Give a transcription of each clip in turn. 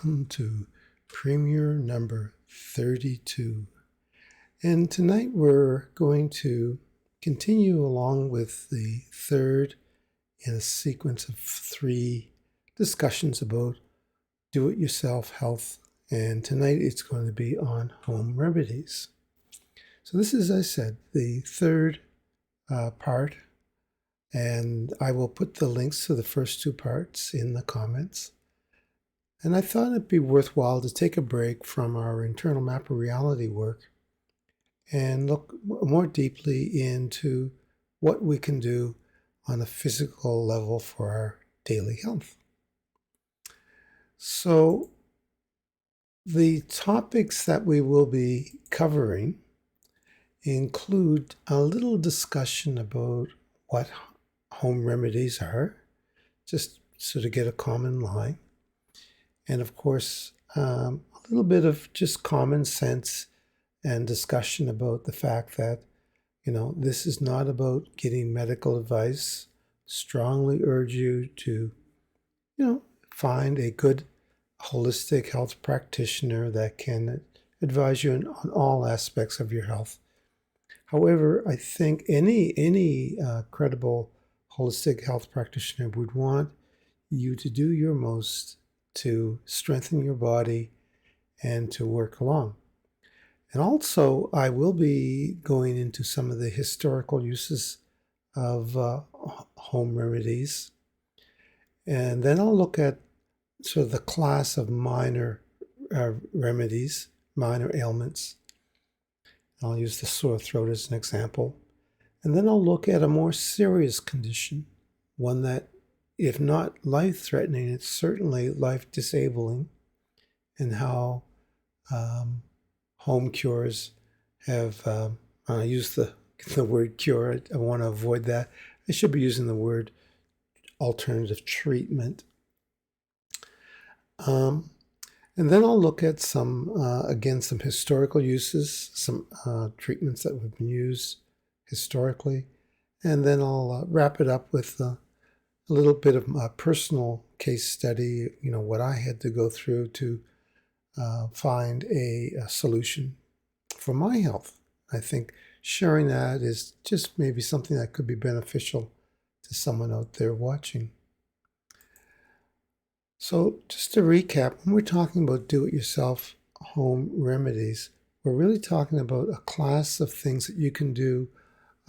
welcome to Premiere number 32. And tonight we're going to continue along with the third in a sequence of 3 discussions about do-it-yourself health. And tonight it's going to be on home remedies. So this is, as I said, the third part, and I will put the links to the first 2 parts in the comments. And I thought it'd be worthwhile to take a break from our internal map of reality work and look more deeply into what we can do on a physical level for our daily health. So the topics that we will be covering include a little discussion about what home remedies are, just so to get a common line. And of course, a little bit of just common sense and discussion about the fact that, this is not about getting medical advice. Strongly urge you to, find a good holistic health practitioner that can advise you on all aspects of your health. However, I think any credible holistic health practitioner would want you to do your most to strengthen your body and to work along. And also, I will be going into some of the historical uses of home remedies. And then I'll look at sort of the class of minor remedies, minor ailments. I'll use the sore throat as an example. And then I'll look at a more serious condition, one that, if not life-threatening, it's certainly life-disabling, and how home cures have, I use the word cure, I want to avoid that. I should be using the word alternative treatment. And then I'll look at some historical uses, some treatments that have been used historically, and then I'll wrap it up with a little bit of a personal case study, what I had to go through to find a solution for my health. I think sharing that is just maybe something that could be beneficial to someone out there watching. So just to recap, when we're talking about do-it-yourself home remedies, we're really talking about a class of things that you can do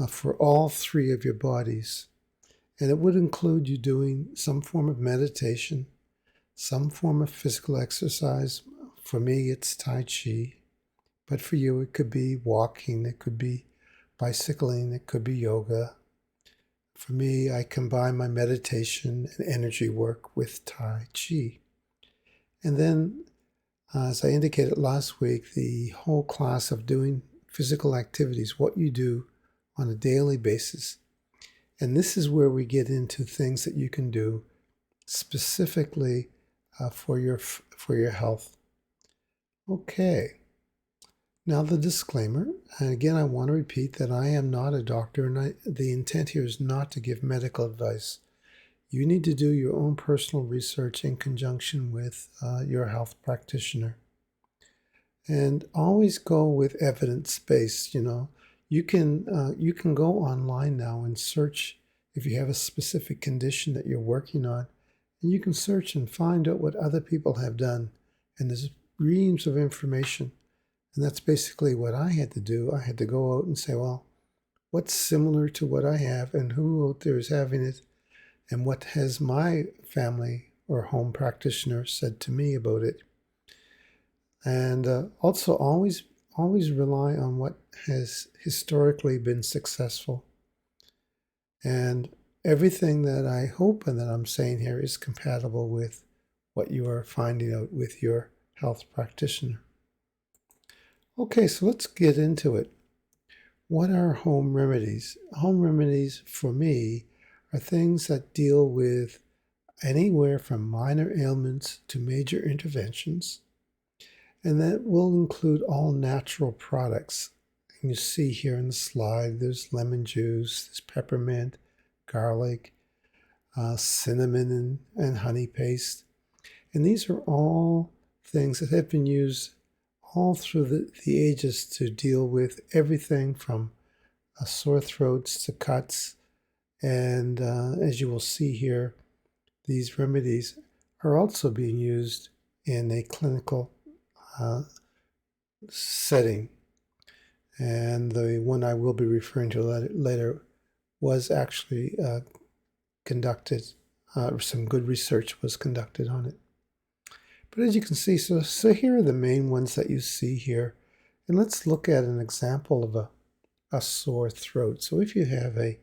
for all 3 of your bodies. And it would include you doing some form of meditation, some form of physical exercise. For me, it's Tai Chi. But for you, it could be walking, it could be bicycling, it could be yoga. For me, I combine my meditation and energy work with Tai Chi. And then, as I indicated last week, the whole class of doing physical activities, what you do on a daily basis. And this is where we get into things that you can do specifically for your health. Okay. Now the disclaimer, and again I want to repeat that I am not a doctor, and the intent here is not to give medical advice. You need to do your own personal research in conjunction with your health practitioner. And always go with evidence-based. You can go online now and search if you have a specific condition that you're working on, and you can search and find out what other people have done. And there's reams of information. And that's basically what I had to do. I had to go out and say, well, what's similar to what I have, and who out there is having it, and what has my family or home practitioner said to me about it. And also always rely on what has historically been successful. And everything that I hope and that I'm saying here is compatible with what you are finding out with your health practitioner. Okay, so let's get into it. What are home remedies? Home remedies, for me, are things that deal with anywhere from minor ailments to major interventions, and that will include all natural products. And you see here in the slide, there's lemon juice, there's peppermint, garlic, cinnamon and honey paste. And these are all things that have been used all through the ages to deal with everything from sore throats to cuts. And as you will see here, these remedies are also being used in a clinical uh, setting. And the one I will be referring to later was actually conducted, some good research was conducted on it. But as you can see, so here are the main ones that you see here. And let's look at an example of a sore throat. So if you have a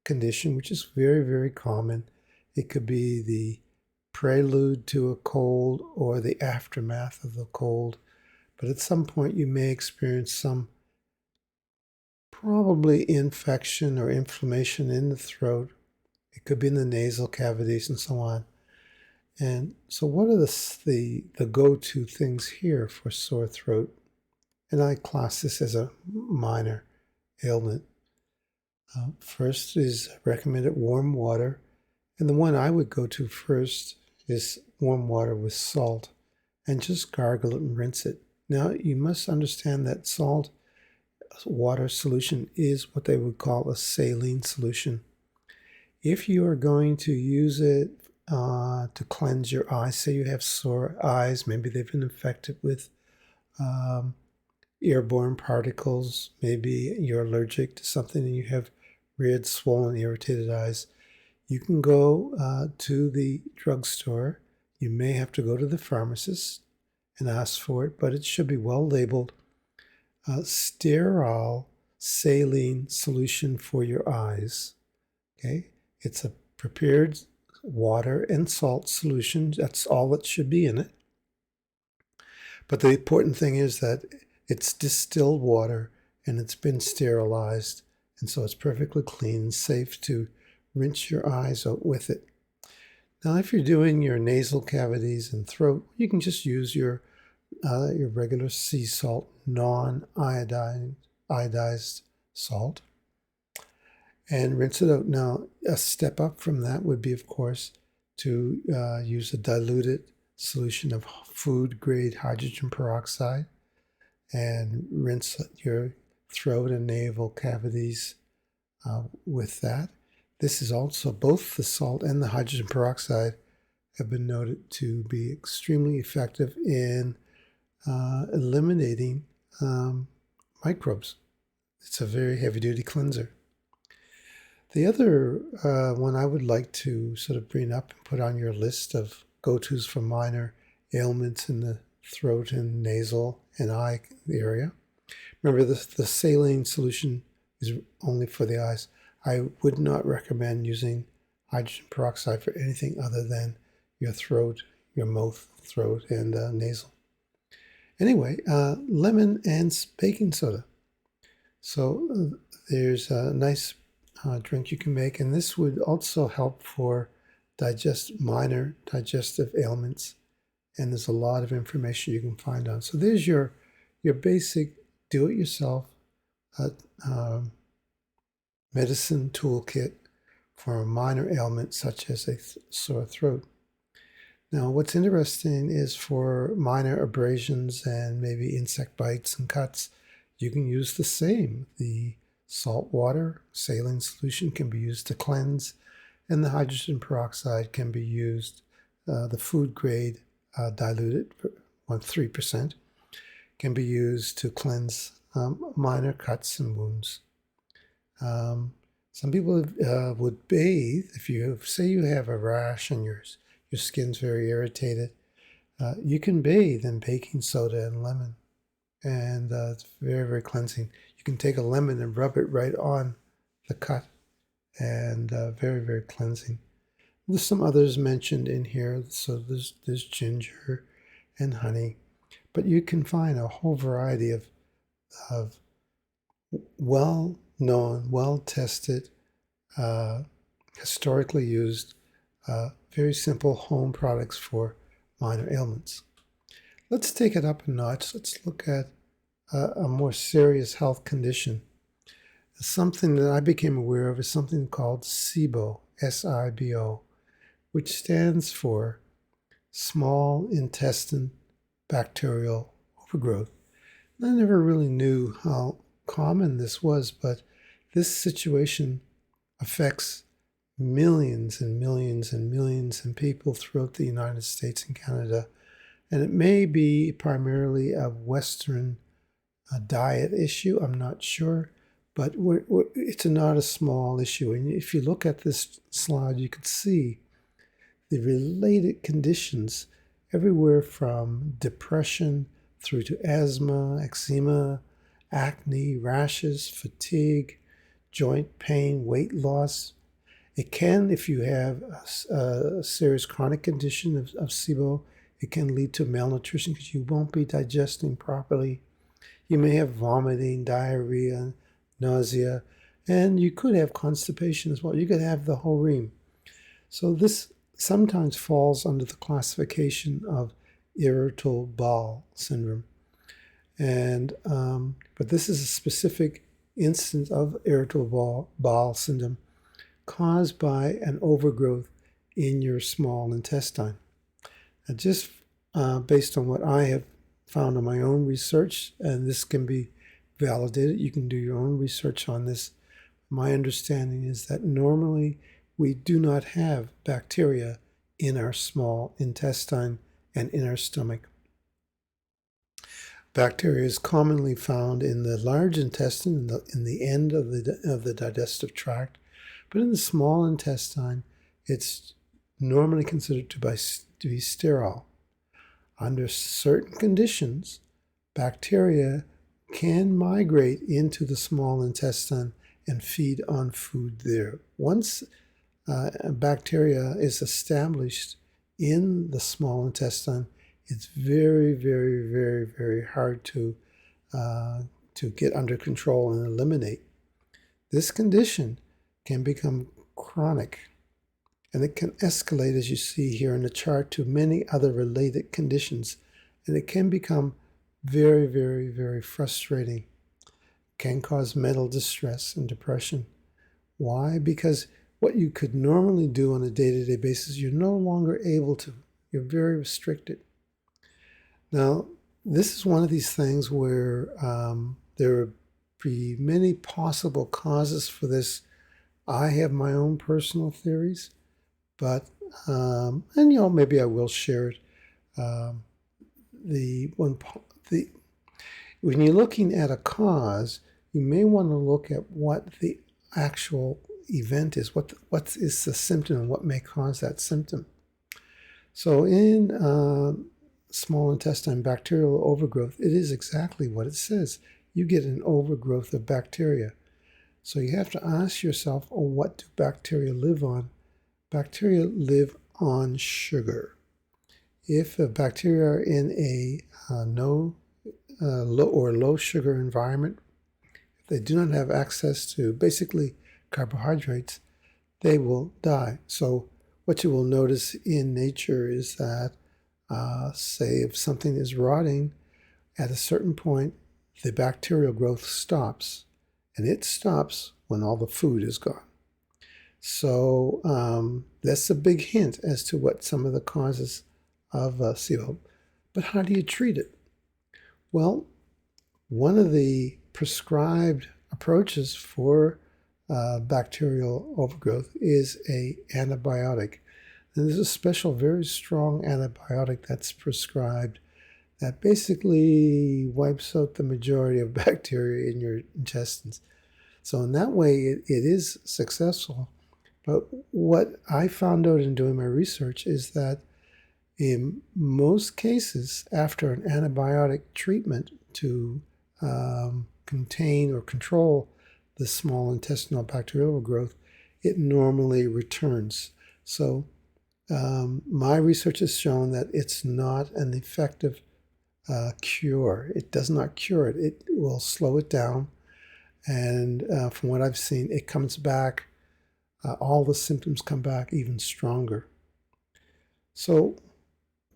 condition, which is very, very common, it could be the prelude to a cold or the aftermath of the cold. But at some point you may experience some probably infection or inflammation in the throat. It could be in the nasal cavities and so on. And so what are the go-to things here for sore throat? And I class this as a minor ailment. First is recommended warm water. And the one I would go to first is warm water with salt. And just gargle it and rinse it. Now, you must understand that salt water solution is what they would call a saline solution. If you are going to use it to cleanse your eyes, say you have sore eyes, maybe they've been infected with airborne particles, maybe you're allergic to something and you have red, swollen, irritated eyes, you can go to the drugstore. You may have to go to the pharmacist and ask for it, but it should be well labeled. Sterile saline solution for your eyes. Okay, it's a prepared water and salt solution. That's all that should be in it. But the important thing is that it's distilled water and it's been sterilized, and so it's perfectly clean and safe to rinse your eyes out with it. Now, if you're doing your nasal cavities and throat, you can just use your regular sea salt, non-iodized salt, and rinse it out. Now, a step up from that would be, of course, to use a diluted solution of food-grade hydrogen peroxide and rinse your throat and naval cavities with that. This is also, both the salt and the hydrogen peroxide have been noted to be extremely effective in eliminating microbes. It's a very heavy-duty cleanser. The other one I would like to sort of bring up and put on your list of go-tos for minor ailments in the throat and nasal and eye area. Remember, the saline solution is only for the eyes. I would not recommend using hydrogen peroxide for anything other than your throat, your mouth, throat, and nasal. Anyway, lemon and baking soda. So there's a nice drink you can make, and this would also help for minor digestive ailments. And there's a lot of information you can find on. So there's your basic do-it-yourself medicine toolkit for a minor ailment such as a sore throat. Now, what's interesting is for minor abrasions and maybe insect bites and cuts, you can use the same. The salt water saline solution can be used to cleanse, and the hydrogen peroxide can be used, the food grade diluted, 3%, can be used to cleanse minor cuts and wounds. Some people would bathe. If you say you have a rash and your skin's very irritated, you can bathe in baking soda and lemon, and it's very, very cleansing. You can take a lemon and rub it right on the cut, and very, very cleansing. There's some others mentioned in here. So there's ginger and honey, but you can find a whole variety of well-known, well-tested, historically used, very simple home products for minor ailments. Let's take it up a notch. Let's look at a more serious health condition. Something that I became aware of is something called SIBO, S-I-B-O, which stands for small intestine bacterial overgrowth. I never really knew how common this was, but this situation affects millions and millions and millions of people throughout the United States and Canada. And it may be primarily a Western diet issue, I'm not sure, but it's not a small issue. And if you look at this slide, you can see the related conditions everywhere from depression through to asthma, eczema, acne, rashes, fatigue, joint pain, weight loss. It can, if you have a serious chronic condition of SIBO, it can lead to malnutrition because you won't be digesting properly. You may have vomiting, diarrhea, nausea, and you could have constipation as well. You could have the whole ream. So this sometimes falls under the classification of irritable bowel syndrome. And but this is a specific instance of irritable bowel syndrome caused by an overgrowth in your small intestine. And just based on what I have found in my own research, and this can be validated, you can do your own research on this. My understanding is that normally we do not have bacteria in our small intestine and in our stomach. Bacteria is commonly found in the large intestine, in the end of the digestive tract, but in the small intestine, it's normally considered to be sterile. Under certain conditions, bacteria can migrate into the small intestine and feed on food there. Once bacteria is established in the small intestine, it's very, very, very, very hard to get under control and eliminate. This condition can become chronic, and it can escalate, as you see here in the chart, to many other related conditions, and it can become very, very, very frustrating. It can cause mental distress and depression. Why? Because what you could normally do on a day-to-day basis, you're no longer able to. You're very restricted. Now, this is one of these things where there will be many possible causes for this. I have my own personal theories, but, and maybe I will share it. When you're looking at a cause, you may want to look at what the actual event is, what is the symptom and what may cause that symptom. So in small intestine bacterial overgrowth, it is exactly what it says. You get an overgrowth of bacteria. So you have to ask yourself, what do bacteria live on? Bacteria live on sugar. If bacteria are in a low sugar environment, if they do not have access to basically carbohydrates, they will die. So what you will notice in nature is that, say if something is rotting, at a certain point, the bacterial growth stops. And it stops when all the food is gone. So that's a big hint as to what some of the causes of SIBO. But how do you treat it? Well, one of the prescribed approaches for bacterial overgrowth is an antibiotic. And there's a special, very strong antibiotic that's prescribed that basically wipes out the majority of bacteria in your intestines. So in that way, it is successful. But what I found out in doing my research is that in most cases, after an antibiotic treatment to contain or control the small intestinal bacterial growth, it normally returns. So my research has shown that it's not an effective cure. It does not cure it. It will slow it down. And from what I've seen, it comes back, all the symptoms come back even stronger. So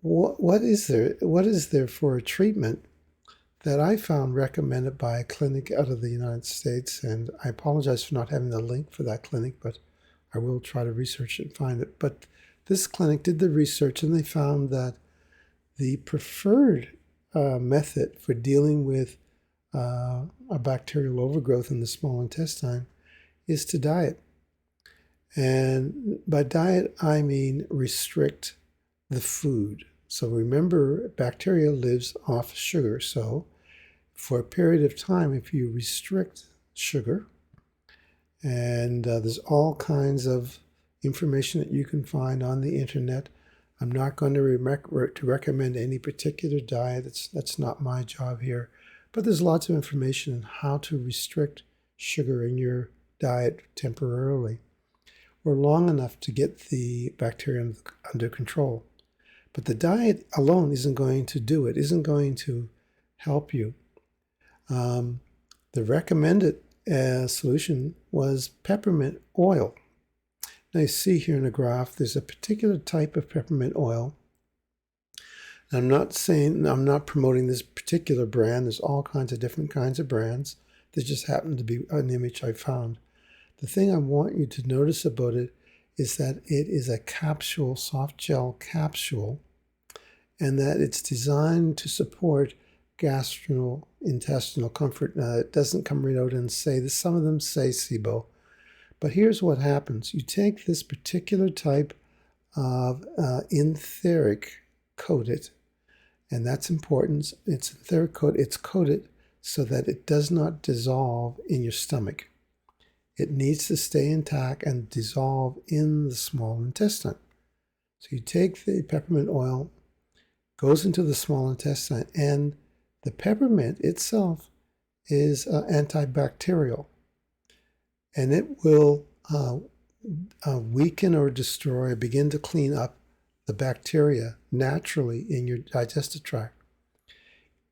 what is there for a treatment that I found recommended by a clinic out of the United States? And I apologize for not having the link for that clinic, but I will try to research it and find it. But this clinic did the research, and they found that the preferred method for dealing with a bacterial overgrowth in the small intestine is to diet. And by diet, I mean restrict the food. So remember, bacteria lives off sugar. So for a period of time, if you restrict sugar, and there's all kinds of information that you can find on the internet. I'm not going to recommend any particular diet. That's not my job here. But there's lots of information on how to restrict sugar in your diet temporarily or long enough to get the bacteria under control. But the diet alone isn't going to do it, isn't going to help you. The recommended solution was peppermint oil. Now you see here in the graph, there's a particular type of peppermint oil. I'm not promoting this particular brand. There's all kinds of different kinds of brands. This just happened to be an image I found. The thing I want you to notice about it is that it is a capsule, soft gel capsule, and that it's designed to support gastrointestinal comfort. Now, it doesn't come right out and say this. Some of them say SIBO. But here's what happens. You take this particular type of enteric coated, and that's important. It's enteric coat. It's coated so that it does not dissolve in your stomach. It needs to stay intact and dissolve in the small intestine. So you take the peppermint oil, goes into the small intestine, and the peppermint itself is antibacterial, and it will weaken or destroy, begin to clean up the bacteria naturally in your digestive tract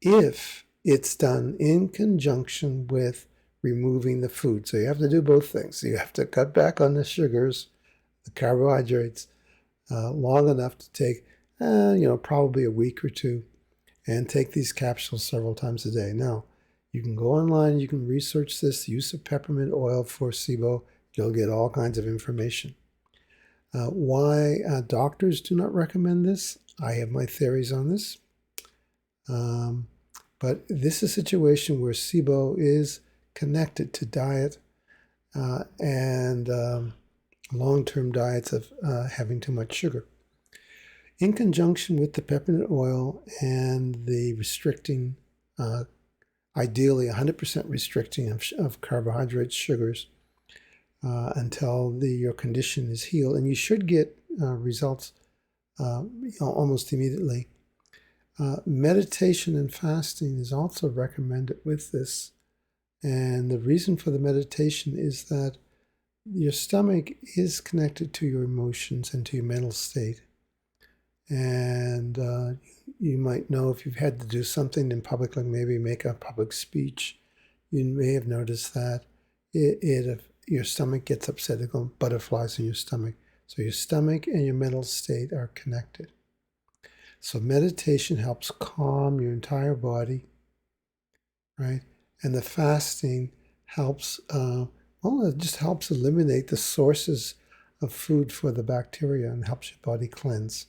if it's done in conjunction with removing the food. So you have to do both things. So you have to cut back on the sugars, the carbohydrates, long enough to take, probably a week or two, and take these capsules several times a day. Now, you can go online, you can research this, the use of peppermint oil for SIBO. You'll get all kinds of information. Why doctors do not recommend this, I have my theories on this. But this is a situation where SIBO is connected to diet and long-term diets of having too much sugar. In conjunction with the peppermint oil and the restricting, ideally 100% restricting of carbohydrates, sugars, until your condition is healed, and you should get results almost immediately. Meditation and fasting is also recommended with this, and the reason for the meditation is that your stomach is connected to your emotions and to your mental state. And you might know if you've had to do something in public, like maybe make a public speech, you may have noticed that if your stomach gets upset, there go butterflies in your stomach. So your stomach and your mental state are connected. So meditation helps calm your entire body, right? And the fasting helps, it just helps eliminate the sources of food for the bacteria and helps your body cleanse.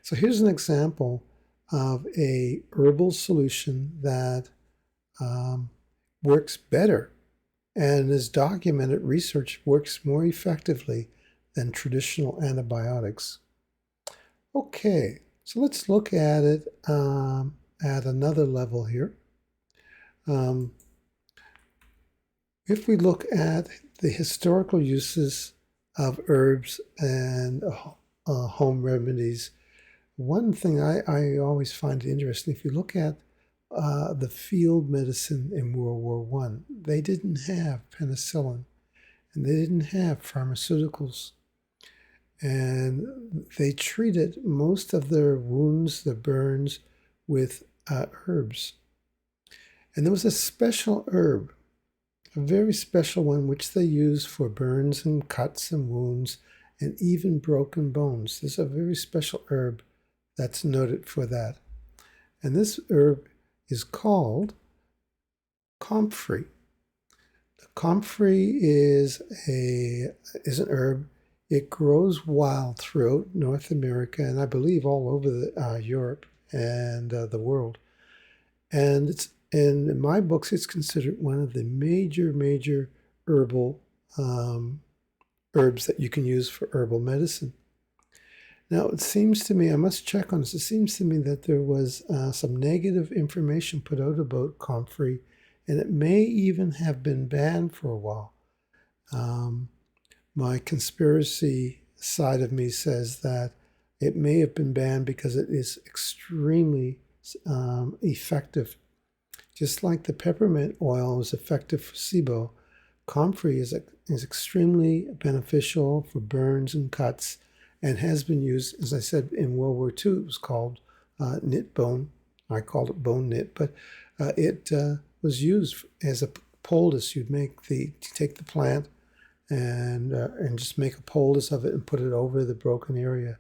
So here's an example of a herbal solution that works better and is documented. Research works more effectively than traditional antibiotics. Okay, so let's look at it at another level here. If we look at the historical uses of herbs and home remedies, one thing I always find interesting, if you look at the field medicine in World War I, they didn't have penicillin and they didn't have pharmaceuticals. And they treated most of their wounds, the burns, with herbs. And there was a special herb, a very special one, which they used for burns and cuts and wounds and even broken bones. There's a very special herb that's noted for that. And this herb is called comfrey. The comfrey is an herb. It grows wild throughout North America and I believe all over Europe and the world. And in my books, it's considered one of the major herbal herbs that you can use for herbal medicine. Now, it seems to me, I must check on this, it seems to me that there was some negative information put out about comfrey, and it may even have been banned for a while. My conspiracy side of me says that it may have been banned because it is extremely effective. Just like the peppermint oil is effective for SIBO, comfrey is extremely beneficial for burns and cuts, and has been used, as I said, in World War II. It was called knit bone. I called it bone knit, but it was used as a poultice. You'd take the plant and just make a poultice of it and put it over the broken area.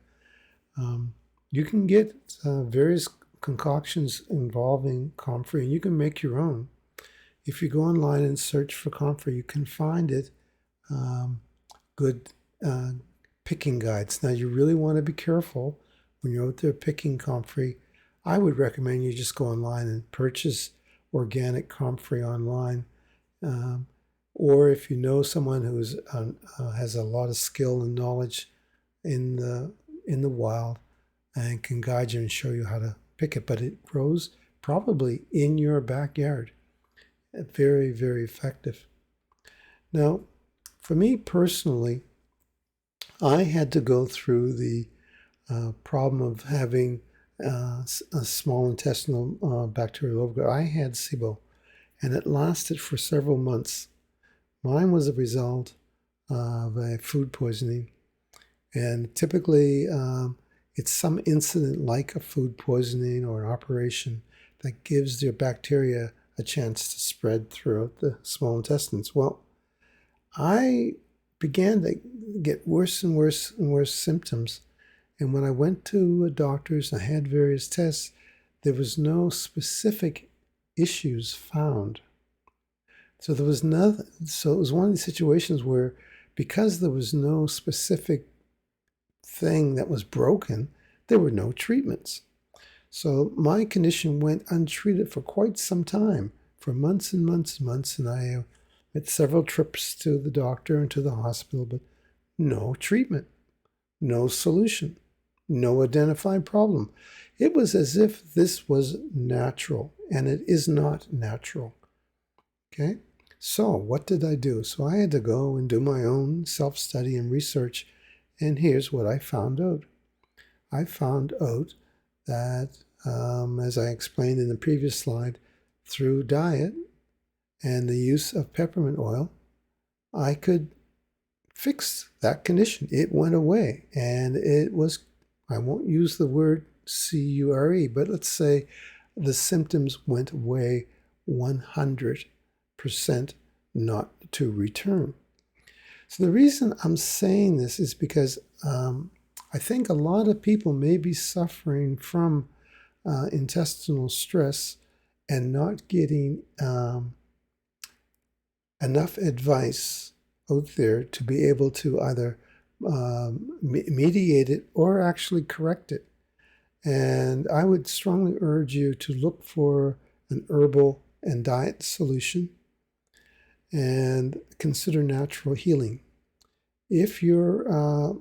You can get various concoctions involving comfrey, and you can make your own. If you go online and search for comfrey, you can find it. Good picking guides. Now, you really want to be careful when you're out there picking comfrey. I would recommend you just go online and purchase organic comfrey online. Or if you know someone who has a lot of skill and knowledge in the wild and can guide you and show you how to pick it. But it grows probably in your backyard. Very effective. Now, for me personally, I had to go through the problem of having a small intestinal bacterial overgrowth. I had SIBO, and it lasted for several months. Mine was a result of a food poisoning, and typically it's some incident like a food poisoning or an operation that gives the bacteria a chance to spread throughout the small intestines. Well, I began to get worse and worse symptoms. And when I went to doctors, I had various tests, there was no specific issues found. So there was nothing. So it was one of these situations where, because there was no specific thing that was broken, there were no treatments. So my condition went untreated for quite some time, for months and months, and I had several trips to the doctor and to the hospital, but no treatment, no solution, no identified problem. It was as if this was natural, and it is not natural. Okay, so what did I do? So I had to go and do my own self-study and research, and here's what I found out. I found out that, as I explained in the previous slide, through diet and the use of peppermint oil, I could fix that condition. It went away, and it was, I won't use the word CURE, but let's say the symptoms went away 100%, not to return. So the reason I'm saying this is because I think a lot of people may be suffering from intestinal stress and not getting enough advice out there to be able to either mediate it or actually correct it. And I would strongly urge you to look for an herbal and diet solution and consider natural healing. If your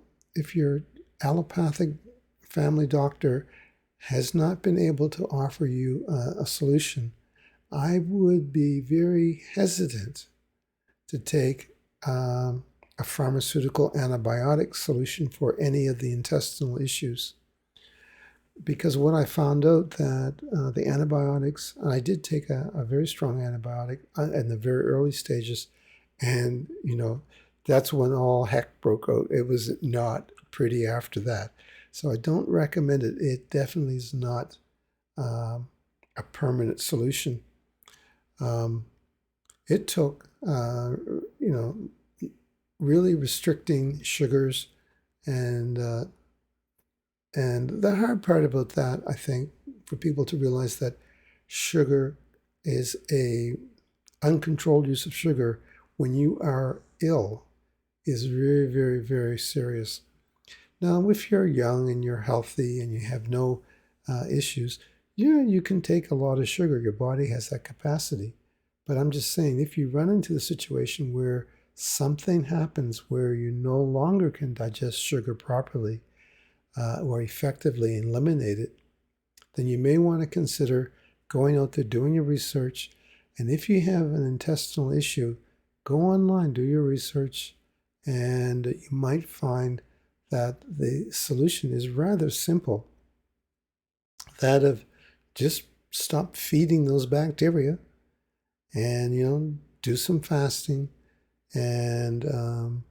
allopathic family doctor has not been able to offer you a solution, I would be very hesitant to take a pharmaceutical antibiotic solution for any of the intestinal issues. Because what I found out that the antibiotics, and I did take a very strong antibiotic in the very early stages, and that's when all heck broke out. It was not pretty after that. So I don't recommend it. It definitely is not a permanent solution. It took, really restricting sugars, and the hard part about that, I think, for people to realize that sugar is a uncontrolled use of sugar when you are ill is very serious. Now, if you're young and you're healthy and you have no issues, Yeah, you can take a lot of sugar. Your body has that capacity. But I'm just saying, if you run into the situation where something happens where you no longer can digest sugar properly or effectively eliminate it, then you may want to consider going out there, doing your research. And if you have an intestinal issue, go online, do your research, and you might find that the solution is rather simple. That of just stop feeding those bacteria and, do some fasting and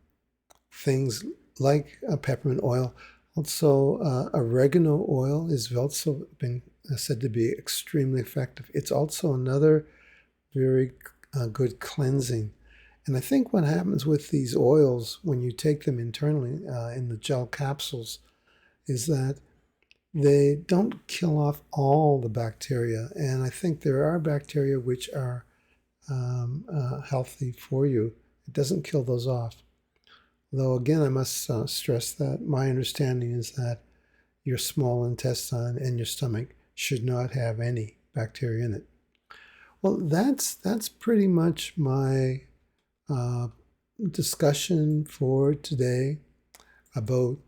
things like peppermint oil. Also, oregano oil is also been said to be extremely effective. It's also another very good cleansing. And I think what happens with these oils when you take them internally in the gel capsules is that they don't kill off all the bacteria. And I think there are bacteria which are healthy for you. It doesn't kill those off. Though again, I must stress that my understanding is that your small intestine and your stomach should not have any bacteria in it. Well, that's pretty much my discussion for today about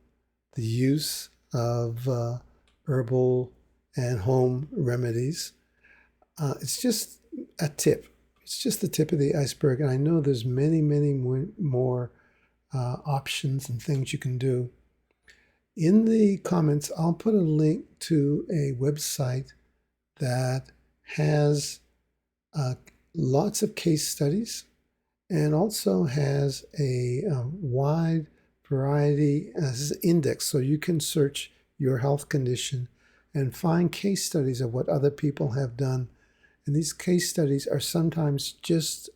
the use of herbal and home remedies. It's just a tip. It's just the tip of the iceberg, and I know there's many, many more options and things you can do. In the comments, I'll put a link to a website that has lots of case studies and also has a wide variety as an index, so you can search your health condition and find case studies of what other people have done. And these case studies are sometimes just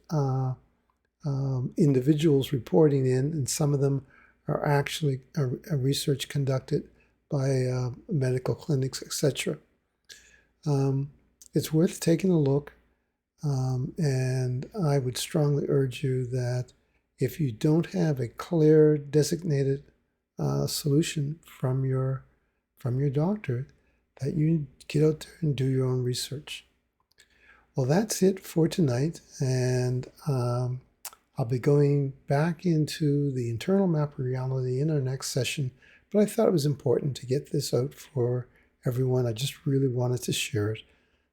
individuals reporting in, and some of them are actually a research conducted by medical clinics, etc. It's worth taking a look, and I would strongly urge you that if you don't have a clear designated solution from your doctor, that you get out there and do your own research. Well, that's it for tonight, and I'll be going back into the internal map of reality in our next session, but I thought it was important to get this out for everyone. I just really wanted to share it.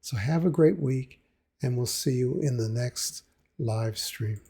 So have a great week, and we'll see you in the next live stream.